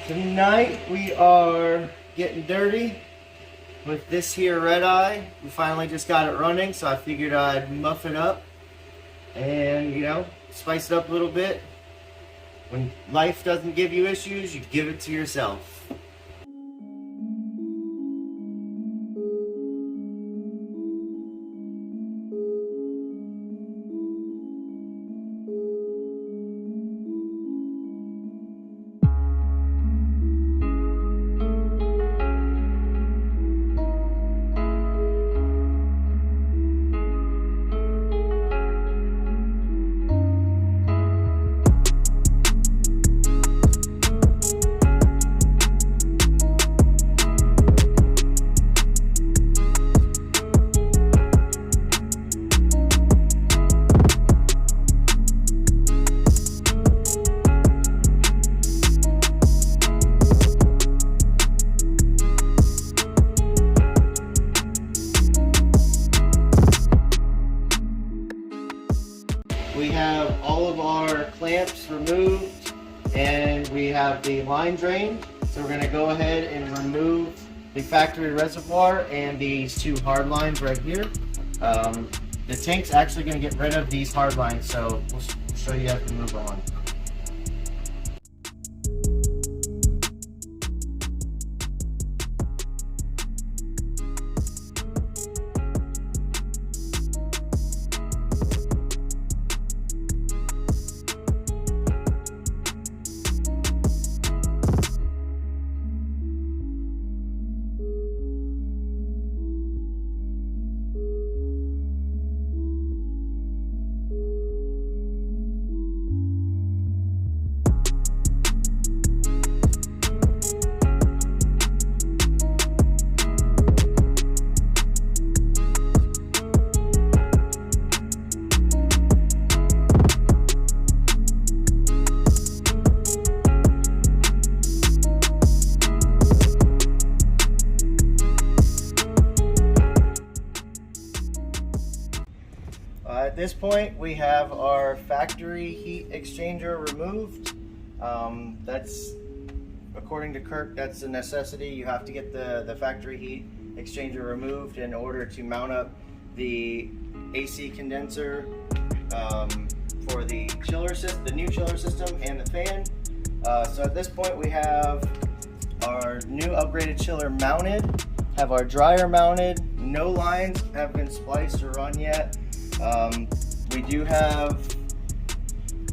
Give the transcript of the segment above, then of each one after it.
Tonight we are getting dirty with this here red eye. We finally just got it running, so I figured I'd muff it up and, spice it up a little bit. When life doesn't give you issues, you give it to yourself. We have all of our clamps removed and we have the line drain. So we're going to go ahead and remove the factory reservoir and these two hard lines right here. The tank's actually going to get rid of these hard lines, so we'll show you how to move on. At this point, we have our factory heat exchanger removed. That's, according to Kirk, that's a necessity. You have to get the factory heat exchanger removed in order to mount up the AC condenser for the chiller system, the new chiller system, and the fan. So at this point, we have our new upgraded chiller mounted, have our dryer mounted. No lines have been spliced or run yet. We do have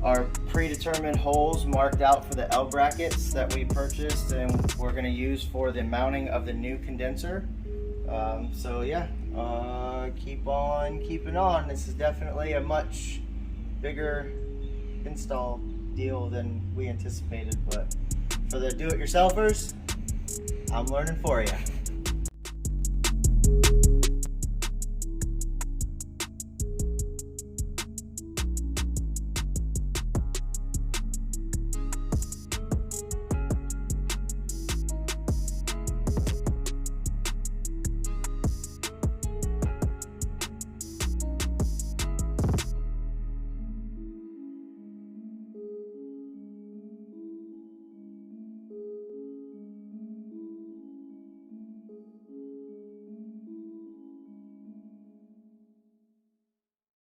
our predetermined holes marked out for the L brackets that we purchased and we're going to use for the mounting of the new condenser. So yeah, keep on keeping on. This is definitely a much bigger install deal than we anticipated, but for the do-it-yourselfers, I'm learning for you.